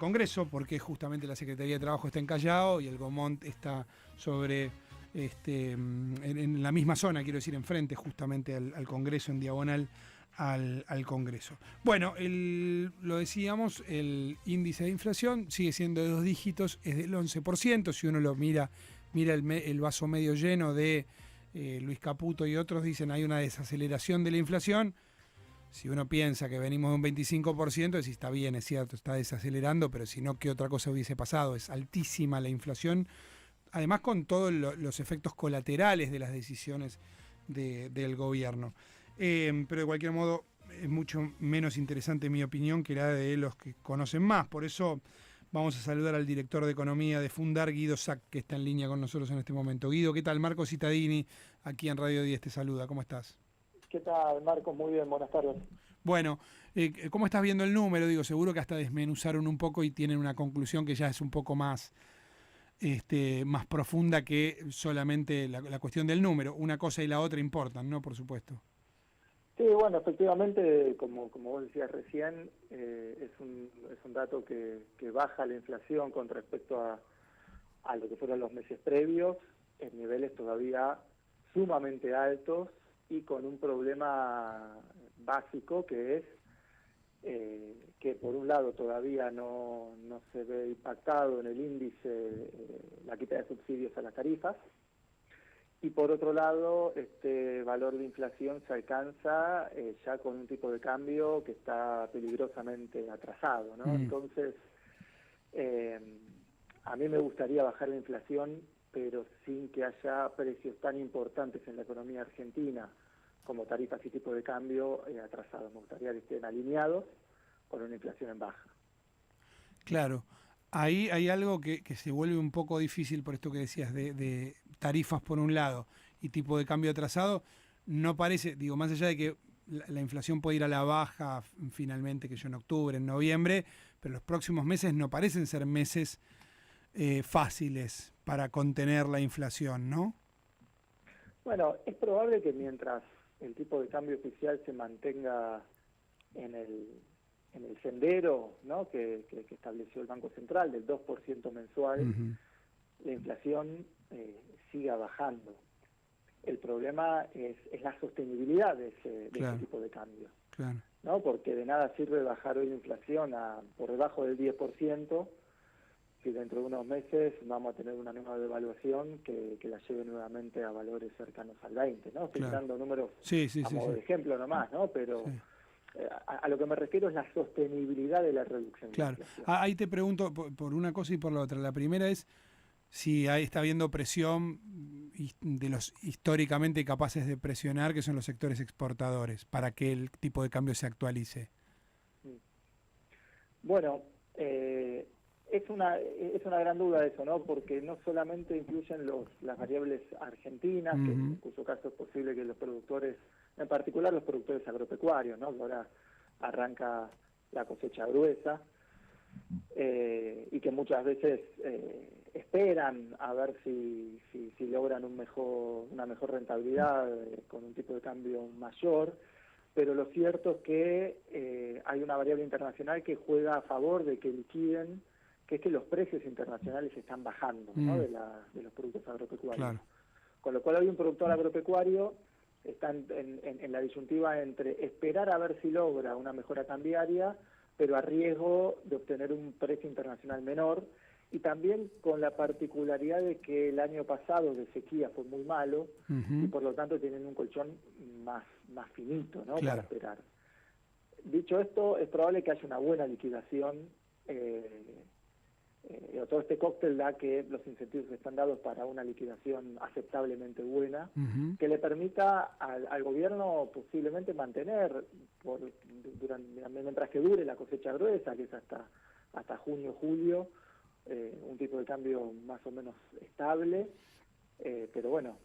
Congreso, porque justamente la Secretaría de Trabajo está en Callao y el Gomont está sobre en la misma zona, quiero decir, enfrente justamente al Congreso, en diagonal al Congreso. Bueno, lo decíamos, el índice de inflación sigue siendo de 2 dígitos, es del 11%. Si uno lo mira el vaso medio lleno de Luis Caputo y otros, dicen hay una desaceleración de la inflación. Si uno piensa que venimos de un 25%, decís, está bien, es cierto, está desacelerando, pero si no, ¿qué otra cosa hubiese pasado? Es altísima la inflación, además con todos los efectos colaterales de las decisiones del gobierno. Pero de cualquier modo es mucho menos interesante, en mi opinión, que la de los que conocen más. Por eso vamos a saludar al director de Economía de Fundar, Guido Sac, que está en línea con nosotros en este momento. Guido, ¿qué tal? Marco Cittadini, aquí en Radio 10 te saluda. ¿Cómo estás? ¿Qué tal, Marcos? Muy bien, buenas tardes. Bueno, ¿cómo estás viendo el número? Digo, seguro que hasta desmenuzaron un poco y tienen una conclusión que ya es un poco más, más profunda que solamente la cuestión del número. Una cosa y la otra importan, ¿no? Por supuesto. Sí, bueno, efectivamente, como vos decías recién, es un dato que baja la inflación con respecto a lo que fueron los meses previos, en niveles todavía sumamente altos y con un problema básico que es que por un lado todavía no se ve impactado en el índice la quita de subsidios a las tarifas, y por otro lado este valor de inflación se alcanza ya con un tipo de cambio que está peligrosamente atrasado, ¿no? Entonces, a mí me gustaría bajar la inflación, pero sin que haya precios tan importantes en la economía argentina como tarifas y tipo de cambio atrasados. Me gustaría que estén alineados con una inflación en baja. Claro, ahí hay algo que se vuelve un poco difícil por esto que decías de tarifas por un lado y tipo de cambio atrasado. No parece, digo, más allá de que la inflación puede ir a la baja finalmente, que yo en octubre, en noviembre, pero los próximos meses no parecen ser meses fáciles para contener la inflación, ¿no? Bueno, es probable que mientras el tipo de cambio oficial se mantenga en el sendero, ¿no?, que estableció el Banco Central del 2% mensual, la inflación siga bajando. El problema es la sostenibilidad de ese tipo de cambio, claro, ¿no? Porque de nada sirve bajar hoy la inflación por debajo del 10%, si dentro de unos meses vamos a tener una nueva devaluación que la lleve nuevamente a valores cercanos al 20, ¿no? Estoy dando números a modo de ejemplo nomás, ¿no? Pero a lo que me refiero es la sostenibilidad de la reducción de la inflación. Ahí te pregunto por una cosa y por la otra. La primera es si ahí está habiendo presión de los históricamente capaces de presionar, que son los sectores exportadores, para que el tipo de cambio se actualice. Bueno, es una gran duda eso, ¿no? Porque no solamente influyen las variables argentinas, que en cuyo caso es posible que los productores, en particular los productores agropecuarios, ¿no?, que ahora arranca la cosecha gruesa, y que muchas veces esperan a ver si logran una mejor rentabilidad con un tipo de cambio mayor, pero lo cierto es que hay una variable internacional que juega a favor de que liquiden, que es que los precios internacionales están bajando, ¿no?, de los productos agropecuarios. Claro. Con lo cual hoy un productor agropecuario está en la disyuntiva entre esperar a ver si logra una mejora cambiaria, pero a riesgo de obtener un precio internacional menor, y también con la particularidad de que el año pasado de sequía fue muy malo, y por lo tanto tienen un colchón más finito, ¿no?, para esperar. Dicho esto, es probable que haya una buena liquidación, todo este cóctel da que los incentivos están dados para una liquidación aceptablemente buena, que le permita al gobierno posiblemente mantener, mientras que dure la cosecha gruesa, que es hasta junio, julio, un tipo de cambio más o menos estable, pero bueno,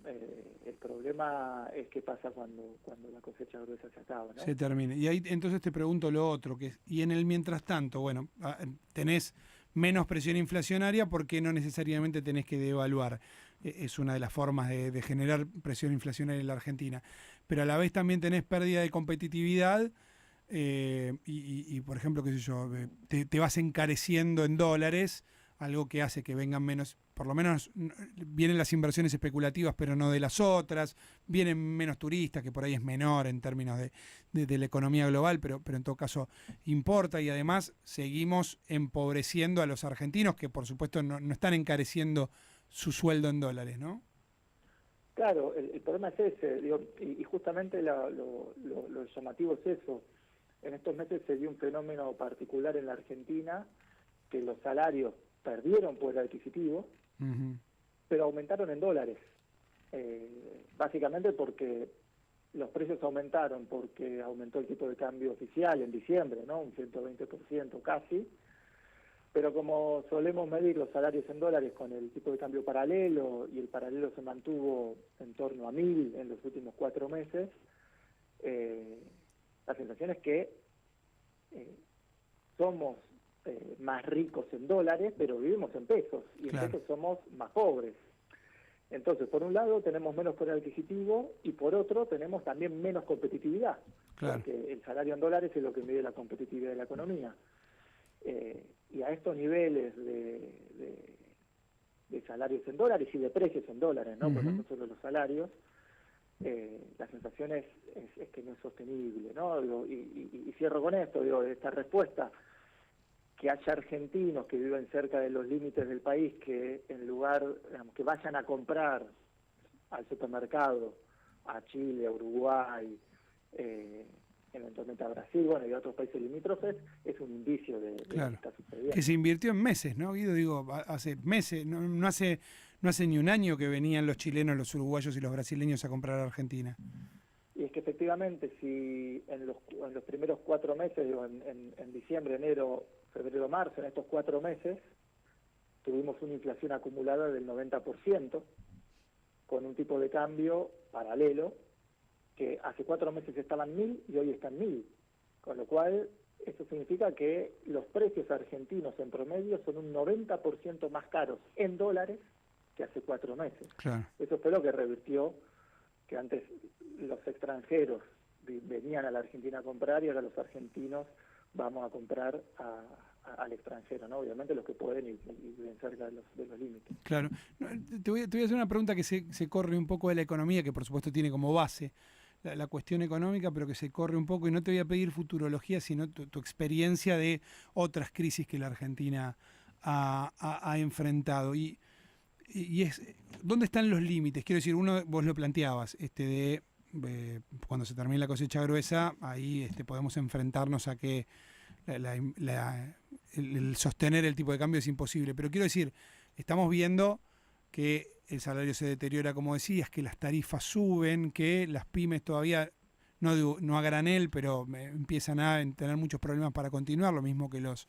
el problema es qué pasa cuando la cosecha gruesa se acaba, ¿no? Se termine. Y ahí entonces te pregunto lo otro, y en el mientras tanto, bueno, tenés menos presión inflacionaria porque no necesariamente tenés que devaluar. Es una de las formas de generar presión inflacionaria en la Argentina. Pero a la vez también tenés pérdida de competitividad por ejemplo, qué sé yo, te vas encareciendo en dólares, algo que hace que vengan menos, por lo menos vienen las inversiones especulativas, pero no de las otras, vienen menos turistas, que por ahí es menor en términos de la economía global, pero en todo caso importa, y además seguimos empobreciendo a los argentinos, que por supuesto no están encareciendo su sueldo en dólares, ¿no? Claro, el problema es ese, digo, y justamente lo llamativo es eso. En estos meses se dio un fenómeno particular en la Argentina, que los salarios perdieron poder adquisitivo, pero aumentaron en dólares. Básicamente porque los precios aumentaron, porque aumentó el tipo de cambio oficial en diciembre, ¿no? Un 120% casi. Pero como solemos medir los salarios en dólares con el tipo de cambio paralelo, y el paralelo se mantuvo en torno a 1.000 en los últimos 4 meses, la sensación es que somos más ricos en dólares, pero vivimos en pesos, y en pesos somos más pobres. Entonces, por un lado tenemos menos poder adquisitivo, y por otro tenemos también menos competitividad, porque el salario en dólares es lo que mide la competitividad de la economía. Y a estos niveles de salarios en dólares y de precios en dólares, ¿no? Porque no solo los salarios, la sensación es que no es sostenible, ¿no? Digo, y cierro con esto, digo, esta respuesta, que haya argentinos que viven cerca de los límites del país, que en lugar, digamos, que vayan a comprar al supermercado, a Chile, a Uruguay, eventualmente a Brasil, bueno, y a otros países limítrofes, es un indicio de lo que está sucediendo. Que se invirtió en meses, ¿no, Guido? Digo, hace meses, no hace ni un año que venían los chilenos, los uruguayos y los brasileños a comprar a Argentina. Y es que efectivamente, si en los primeros 4 meses, digo, en diciembre, enero, febrero, marzo, en estos 4 meses, tuvimos una inflación acumulada del 90%, con un tipo de cambio paralelo, que hace 4 meses estaban 1.000 y hoy están 1.000, con lo cual eso significa que los precios argentinos en promedio son un 90% más caros en dólares que hace 4 meses. Claro. Eso fue lo que revirtió, que antes los extranjeros venían a la Argentina a comprar, y ahora los argentinos vamos a comprar al extranjero, ¿no? Obviamente los que pueden y viven cerca de los límites. Claro. No, te voy a hacer una pregunta que se corre un poco de la economía, que por supuesto tiene como base la cuestión económica, pero que se corre un poco, y no te voy a pedir futurología, sino tu experiencia de otras crisis que la Argentina ha enfrentado. Y es, ¿dónde están los límites? Quiero decir, uno, vos lo planteabas, cuando se termine la cosecha gruesa, ahí podemos enfrentarnos a que el sostener el tipo de cambio es imposible. Pero quiero decir, estamos viendo que el salario se deteriora, como decías, que las tarifas suben, que las pymes todavía, no a granel, pero empiezan a tener muchos problemas para continuar, lo mismo que los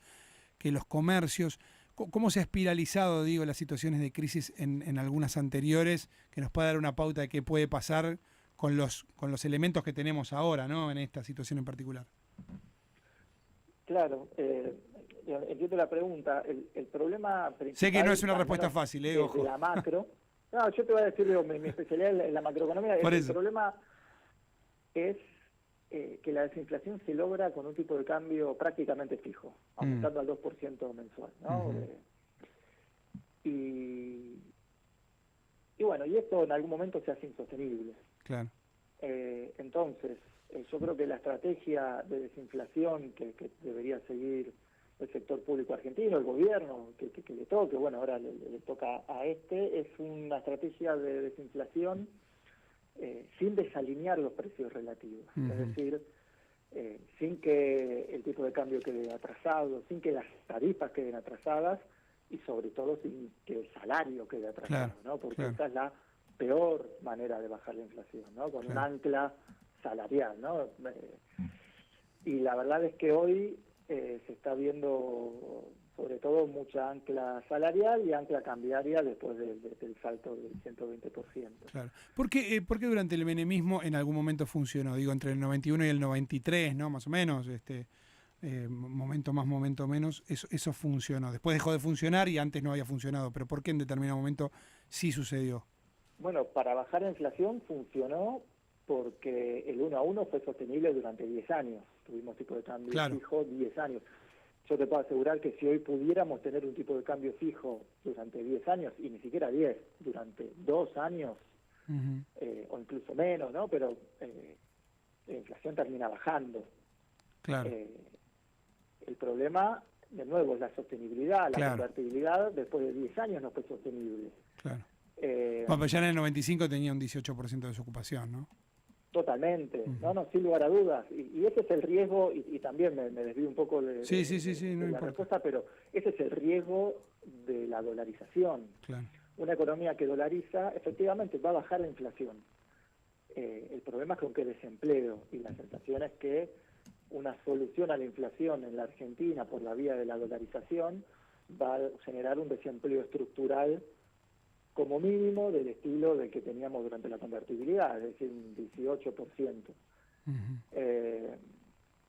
comercios. ¿Cómo se ha espiralizado, digo, las situaciones de crisis en algunas anteriores, que nos puede dar una pauta de qué puede pasar con los elementos que tenemos ahora, ¿no?, en esta situación en particular? Claro, entiendo la pregunta. El problema principal... Sé que no es una respuesta fácil, ojo. De la macro. No, yo te voy a decir, mi especialidad en la macroeconomía. El problema es que la desinflación se logra con un tipo de cambio prácticamente fijo, aumentando al 2% mensual, ¿no? Y bueno, y esto en algún momento se hace insostenible. Claro. Entonces, yo creo que la estrategia de desinflación que debería seguir el sector público argentino, el gobierno, que le toque, bueno, ahora le toca a es una estrategia de desinflación sin desalinear los precios relativos. Es decir, sin que el tipo de cambio quede atrasado, sin que las tarifas queden atrasadas, y sobre todo sin que el salario quede atrasado, ¿no? Porque esta es la peor manera de bajar la inflación, ¿no? Con un ancla salarial, ¿no? Y la verdad es que hoy se está viendo sobre todo mucha ancla salarial y ancla cambiaria después del salto del 120%. Claro. ¿Por qué durante el menemismo en algún momento funcionó? Digo, entre el 91 y el 93, ¿no? Más o menos, momento más, momento menos, eso funcionó. Después dejó de funcionar y antes no había funcionado. ¿Pero por qué en determinado momento sí sucedió? Bueno, para bajar la inflación funcionó porque el 1 a 1 fue sostenible durante 10 años. tuvimos tipo de cambio Claro. fijo 10 años. Yo te puedo asegurar que si hoy pudiéramos tener un tipo de cambio fijo durante 10 años, y ni siquiera 10, durante 2 años, o incluso menos, ¿no? Pero la inflación termina bajando. Claro. El problema, de nuevo, es la sostenibilidad, la Claro. convertibilidad después de 10 años no fue sostenible. Claro. Bueno, pero ya en el 95 tenía un 18% de desocupación, ¿no? Totalmente, no, sin lugar a dudas. Y ese es el riesgo, y también me desvío un poco de, Sí, no la importa. respuesta, pero ese es el riesgo de la dolarización. Claro. Una economía que dolariza, efectivamente, va a bajar la inflación. El problema es con qué desempleo, y la sensación es que una solución a la inflación en la Argentina por la vía de la dolarización va a generar un desempleo estructural como mínimo del estilo del que teníamos durante la convertibilidad, es decir, un 18%.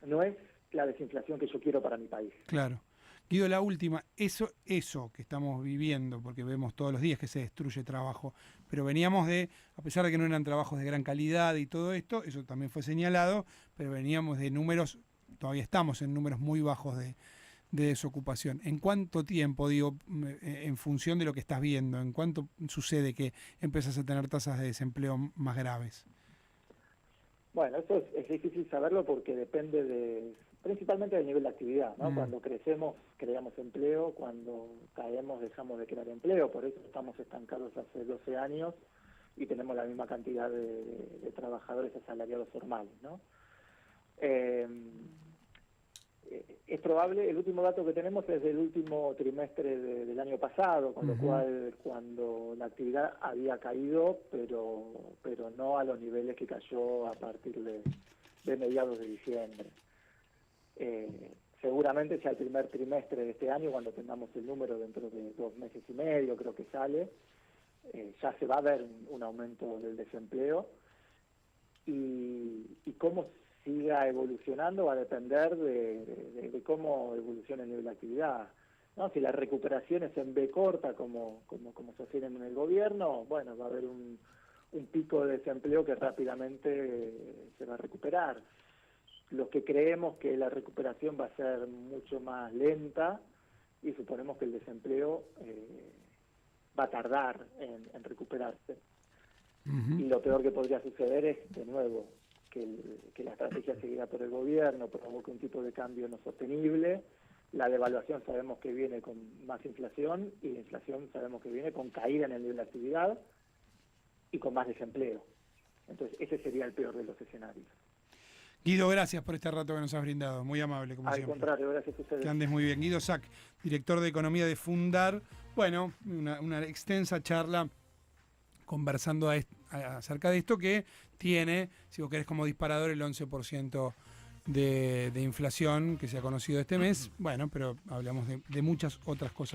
No es la desinflación que yo quiero para mi país. Claro. Guido, la última, eso que estamos viviendo, porque vemos todos los días que se destruye trabajo, pero veníamos a pesar de que no eran trabajos de gran calidad y todo esto, eso también fue señalado, pero veníamos de números, todavía estamos en números muy bajos de desocupación. ¿En cuánto tiempo, digo, en función de lo que estás viendo, en cuánto sucede que empiezas a tener tasas de desempleo más graves? Bueno, eso es difícil saberlo porque depende principalmente del nivel de actividad, ¿no? Cuando crecemos, creamos empleo, cuando caemos, dejamos de crear empleo, por eso estamos estancados hace 12 años y tenemos la misma cantidad de trabajadores asalariados formales, ¿no? Es probable, el último dato que tenemos es del último trimestre del año pasado, con lo cual cuando la actividad había caído, pero no a los niveles que cayó a partir de mediados de diciembre. Seguramente sea el primer trimestre de este año, cuando tengamos el número dentro de 2 meses y medio, creo que sale, ya se va a ver un aumento del desempleo, y cómo siga evolucionando va a depender de cómo evolucione el nivel de actividad, ¿no? Si la recuperación es en B corta, como sostienen en el gobierno, bueno, va a haber un pico de desempleo que rápidamente se va a recuperar. Los que creemos que la recuperación va a ser mucho más lenta, y suponemos que el desempleo va a tardar en recuperarse. Y lo peor que podría suceder es, de nuevo, que la estrategia seguida por el gobierno provoque un tipo de cambio no sostenible. La devaluación sabemos que viene con más inflación, y la inflación sabemos que viene con caída en el nivel de actividad y con más desempleo. Entonces ese sería el peor de los escenarios. Guido, gracias por este rato que nos has brindado, muy amable como siempre. Al contrario, gracias a ustedes. Que andes muy bien. Guido Sac, director de Economía de Fundar. Bueno, una extensa charla conversando acerca de esto, que tiene, si vos querés como disparador, el 11% de inflación que se ha conocido este mes. Bueno, pero hablamos de muchas otras cosas.